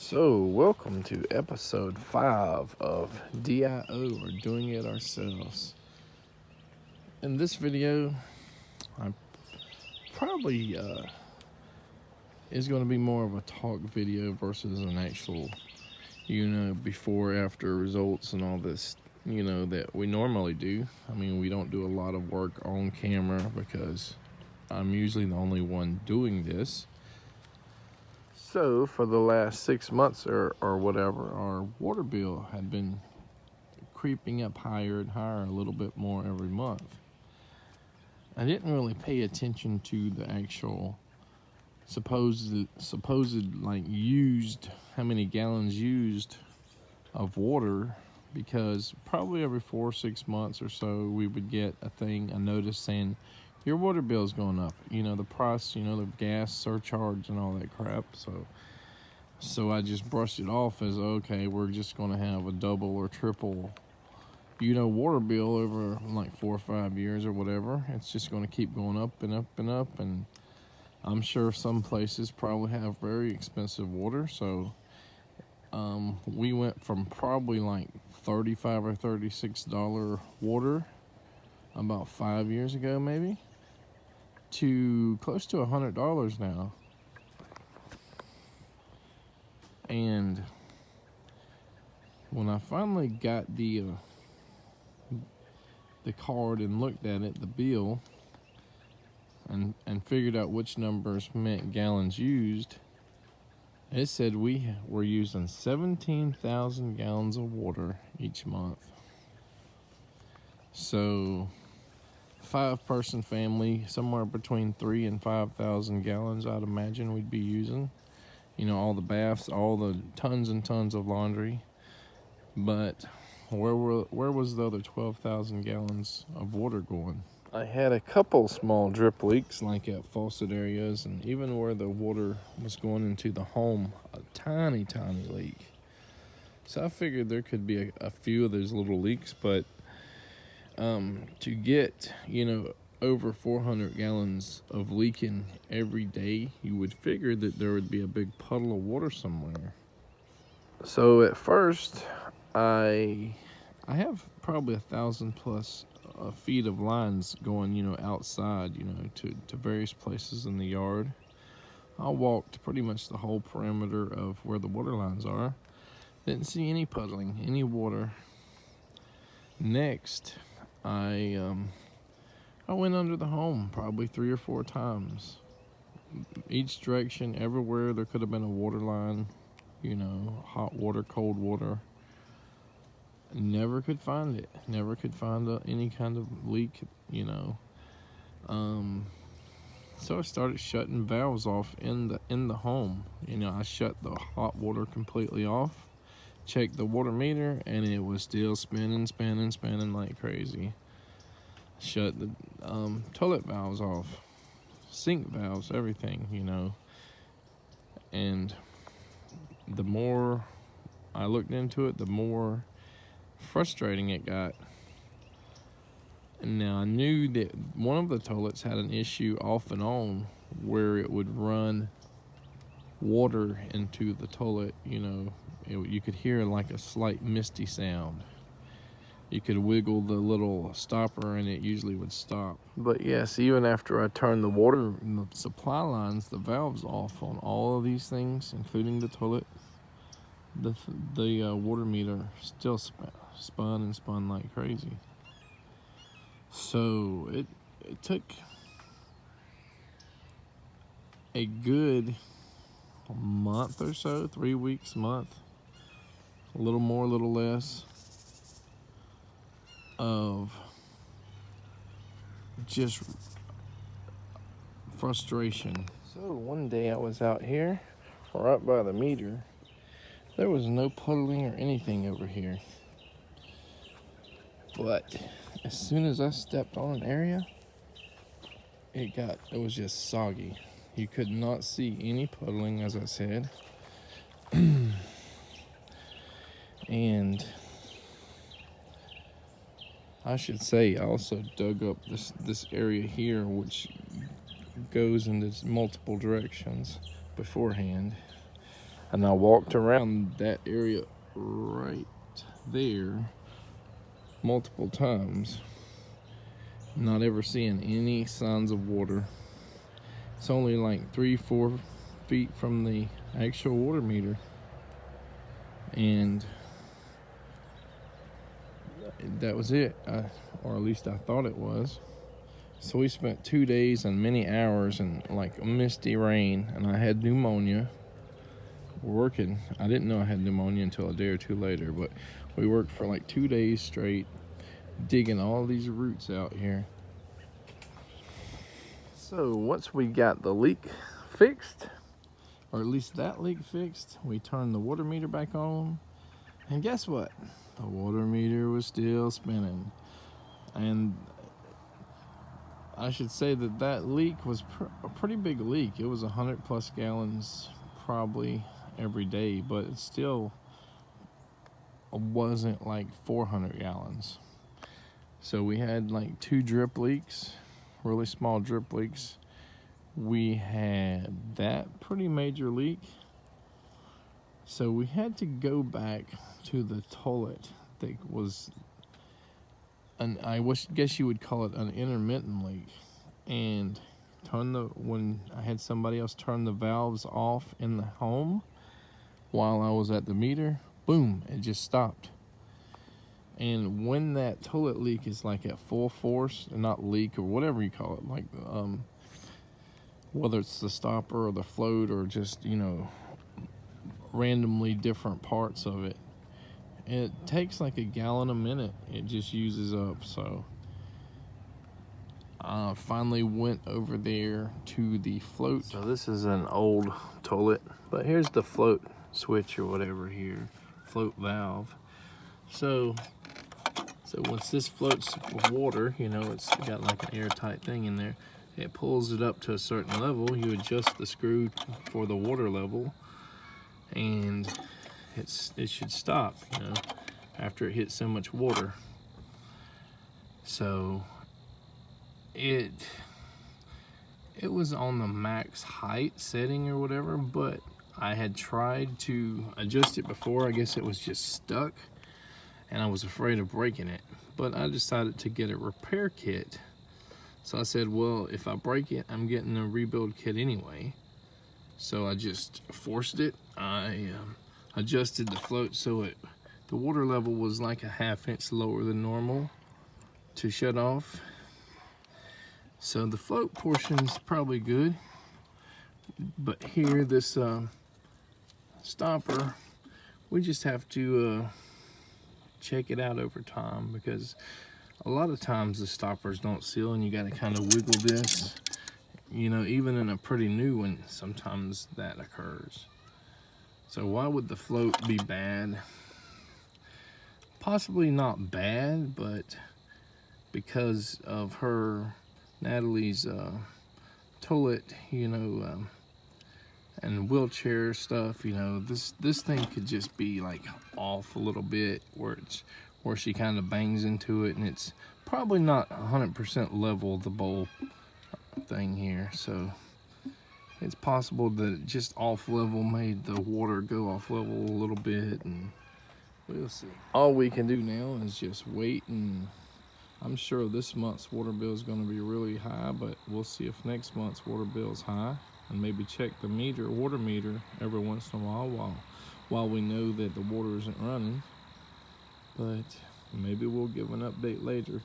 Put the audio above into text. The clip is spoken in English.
So, welcome to episode 5 of DIO, or Doing It Ourselves. In this video, I probably is going to be more of a talk video versus an actual, before, after results and all this, that we normally do. I mean, we don't do a lot of work on camera because I'm usually the only one doing this. So for the last 6 months or whatever, our water bill had been creeping up higher and higher, a little bit more every month. I didn't really pay attention to the actual supposed like used, how many gallons used of water, because probably every 4 or 6 months or so we would get a notice saying your water bill is going up, the price, the gas surcharge and all that crap. So I just brushed it off as, okay, we're just going to have a double or triple, water bill over like 4 or 5 years or whatever. It's just going to keep going up and up and up. And I'm sure some places probably have very expensive water. So we went from probably like $35 or $36 water about 5 years ago, maybe, to close to $100 now. And when I finally got the card and looked at it, the bill, and figured out which numbers meant gallons used, it said we were using 17,000 gallons of water each month. So 5-person family, somewhere between 3,000 and 5,000 gallons, I'd imagine we'd be using. All the baths, all the tons and tons of laundry. But where was the other 12,000 gallons of water going? I had a couple small drip leaks, like at faucet areas, and even where the water was going into the home, a tiny leak. So I figured there could be a few of those little leaks, but to get, over 400 gallons of leaking every day, you would figure that there would be a big puddle of water somewhere. So at first, I have probably 1,000 plus feet of lines going, outside, to various places in the yard. I walked pretty much the whole perimeter of where the water lines are. Didn't see any puddling, any water. Next, I went under the home probably 3 or 4 times. Each direction, everywhere there could have been a water line, hot water, cold water. Never could find it. Never could find any kind of leak, So I started shutting valves off in the home. I shut the hot water completely off, checked the water meter, and it was still spinning like crazy. Shut the toilet valves off, sink valves, everything, and the more I looked into it, the more frustrating it got. And now I knew that one of the toilets had an issue off and on where it would run water into the toilet. You could hear like a slight misty sound. You could wiggle the little stopper and it usually would stop. But yes, even after I turned the water and the supply lines, the valves off on all of these things, including the toilet, the water meter still spun like crazy. So it took a good month or so, 3 weeks, month, a little more, a little less, of just frustration. So one day I was out here right by the meter. There was no puddling or anything over here. But as soon as I stepped on an area, it was just soggy. You could not see any puddling, as I said. And I should say, I also dug up this area here, which goes in multiple directions beforehand. And I walked around that area right there multiple times, not ever seeing any signs of water. It's only like 3-4 feet from the actual water meter, and that was it, or at least I thought it was. So we spent 2 days and many hours in like misty rain, and I had pneumonia working. I didn't know I had pneumonia until a day or two later, but we worked for like 2 days straight digging all these roots out here. So once we got the leak fixed, or at least that leak fixed, we turned the water meter back on, and guess what? The water meter was still spinning. And I should say that that leak was a pretty big leak. It was 100+ gallons probably every day, but it still wasn't like 400 gallons. So we had like 2 drip leaks, really small drip leaks. We had that pretty major leak. So we had to go back to the toilet that was, guess you would call it an intermittent leak, and when I had somebody else turn the valves off in the home while I was at the meter, boom, it just stopped. And when that toilet leak is like at full force, and not leak or whatever you call it, like whether it's the stopper or the float or just, you know, randomly different parts of it, it takes like a gallon a minute. It just uses up. So I finally went over there to the float. So this is an old toilet, but here's the float switch or whatever here, float valve. So once this floats with water, you know, it's got like an airtight thing in there. It pulls it up to a certain level. You adjust the screw for the water level, and it should stop, you know, after it hits so much water. So it was on the max height setting or whatever, but I had tried to adjust it before. I guess it was just stuck, and I was afraid of breaking it. But I decided to get a repair kit. So I said, well, if I break it, I'm getting a rebuild kit anyway. So I just forced it. I adjusted the float so the water level was like a 1/2 inch lower than normal to shut off. So the float portion's probably good. But here, this stopper, we just have to check it out over time, because a lot of times the stoppers don't seal, and you got to kind of wiggle this. You know, even in a pretty new one, sometimes that occurs. So why would the float be bad? Possibly not bad, but because of Natalie's toilet, you know, and wheelchair stuff, you know, this thing could just be like off a little bit, where she kind of bangs into it, and it's probably not 100% level, the bowl thing here. So it's possible that it just off level made the water go off level a little bit, and we'll see. All we can do now is just wait, and I'm sure this month's water bill is going to be really high, but we'll see if next month's water bill is high, and maybe check the water meter every once in a while we know that the water isn't running. But maybe we'll give an update later.